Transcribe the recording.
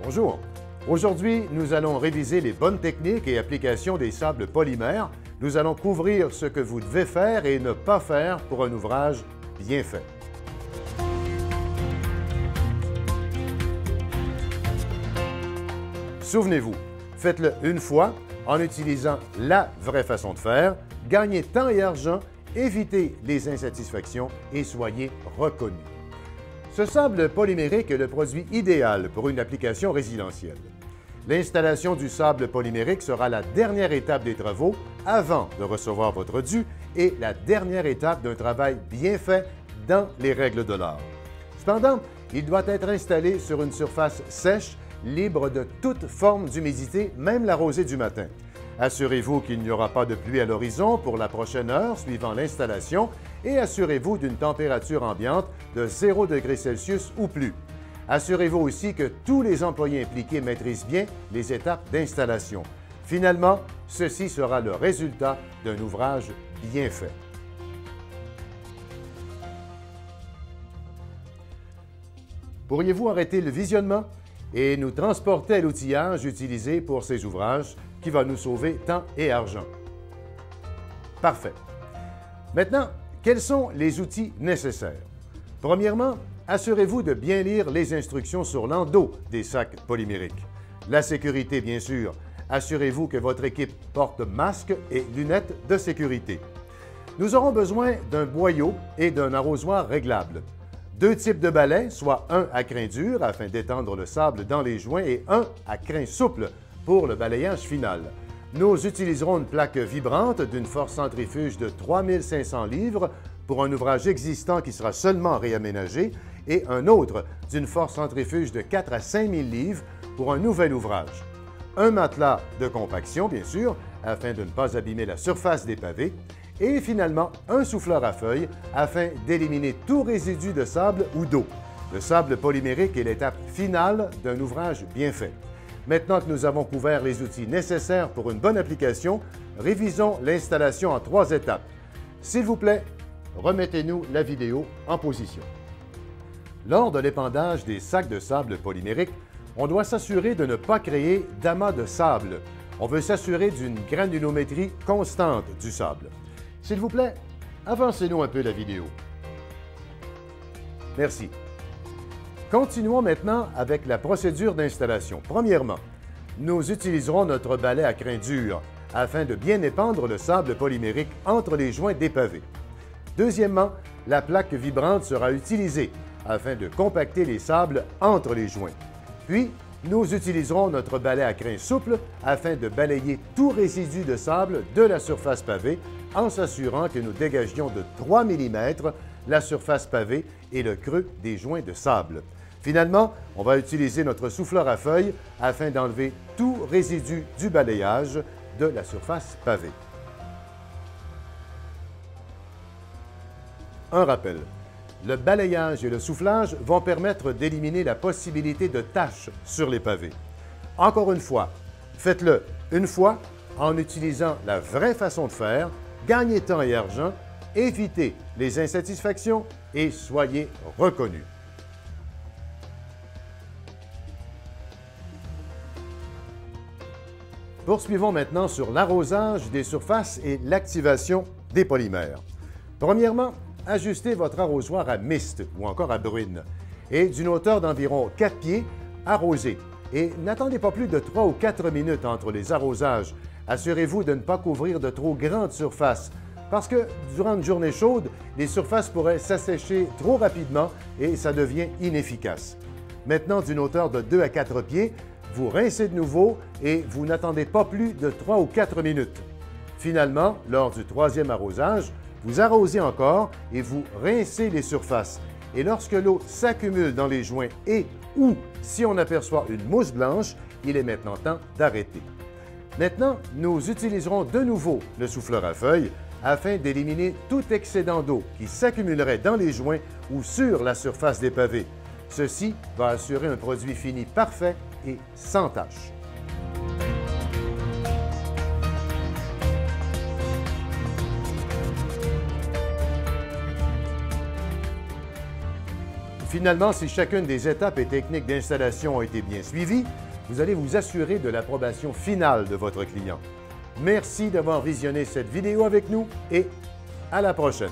Bonjour. Aujourd'hui, nous allons réviser les bonnes techniques et applications des sables polymères. Nous allons couvrir ce que vous devez faire et ne pas faire pour un ouvrage bien fait. Souvenez-vous, faites-le une fois en utilisant la vraie façon de faire, gagnez temps et argent, évitez les insatisfactions et soyez reconnus. Ce sable polymérique est le produit idéal pour une application résidentielle. L'installation du sable polymérique sera la dernière étape des travaux avant de recevoir votre dû et la dernière étape d'un travail bien fait dans les règles de l'art. Cependant, il doit être installé sur une surface sèche, libre de toute forme d'humidité, même la rosée du matin. Assurez-vous qu'il n'y aura pas de pluie à l'horizon pour la prochaine heure suivant l'installation et assurez-vous d'une température ambiante de 0 degrés Celsius ou plus. Assurez-vous aussi que tous les employés impliqués maîtrisent bien les étapes d'installation. Finalement, ceci sera le résultat d'un ouvrage bien fait. Pourriez-vous arrêter le visionnement et nous transporter à l'outillage utilisé pour ces ouvrages qui va nous sauver temps et argent? Parfait. Maintenant, quels sont les outils nécessaires? Premièrement, assurez-vous de bien lire les instructions sur l'endos des sacs polymériques. La sécurité, bien sûr. Assurez-vous que votre équipe porte masque et lunettes de sécurité. Nous aurons besoin d'un boyau et d'un arrosoir réglable. 2 types de balais, soit un à crin dur afin d'étendre le sable dans les joints et un à crin souple pour le balayage final. Nous utiliserons une plaque vibrante d'une force centrifuge de 3500 livres pour un ouvrage existant qui sera seulement réaménagé et un autre d'une force centrifuge de 4 à 5000 livres pour un nouvel ouvrage. Un matelas de compaction, bien sûr, afin de ne pas abîmer la surface des pavés. Et finalement, un souffleur à feuilles afin d'éliminer tout résidu de sable ou d'eau. Le sable polymérique est l'étape finale d'un ouvrage bien fait. Maintenant que nous avons couvert les outils nécessaires pour une bonne application, révisons l'installation en 3 étapes. S'il vous plaît, remettez-nous la vidéo en position. Lors de l'épandage des sacs de sable polymérique, on doit s'assurer de ne pas créer d'amas de sable. On veut s'assurer d'une granulométrie constante du sable. S'il vous plaît, avancez-nous un peu la vidéo. Merci. Continuons maintenant avec la procédure d'installation. Premièrement, nous utiliserons notre balai à crin dur afin de bien épandre le sable polymérique entre les joints des pavés. Deuxièmement, la plaque vibrante sera utilisée afin de compacter les sables entre les joints. Puis, nous utiliserons notre balai à crin souple afin de balayer tout résidu de sable de la surface pavée en s'assurant que nous dégagions de 3 mm la surface pavée et le creux des joints de sable. Finalement, on va utiliser notre souffleur à feuilles afin d'enlever tout résidu du balayage de la surface pavée. Un rappel. Le balayage et le soufflage vont permettre d'éliminer la possibilité de taches sur les pavés. Encore une fois, faites-le une fois en utilisant la vraie façon de faire, gagnez temps et argent, évitez les insatisfactions et soyez reconnus. Poursuivons maintenant sur l'arrosage des surfaces et l'activation des polymères. Premièrement, ajustez votre arrosoir à mist ou encore à bruine et d'une hauteur d'environ 4 pieds, arrosez. Et n'attendez pas plus de 3 ou 4 minutes entre les arrosages. Assurez-vous de ne pas couvrir de trop grandes surfaces parce que durant une journée chaude, les surfaces pourraient s'assécher trop rapidement et ça devient inefficace. Maintenant, d'une hauteur de 2 à 4 pieds, vous rincez de nouveau et vous n'attendez pas plus de 3 ou 4 minutes. Finalement, lors du 3e arrosage, vous arrosez encore et vous rincez les surfaces. Et lorsque l'eau s'accumule dans les joints et ou si on aperçoit une mousse blanche, il est maintenant temps d'arrêter. Maintenant, nous utiliserons de nouveau le souffleur à feuilles afin d'éliminer tout excédent d'eau qui s'accumulerait dans les joints ou sur la surface des pavés. Ceci va assurer un produit fini parfait et sans tache. Finalement, si chacune des étapes et techniques d'installation ont été bien suivies, vous allez vous assurer de l'approbation finale de votre client. Merci d'avoir visionné cette vidéo avec nous et à la prochaine.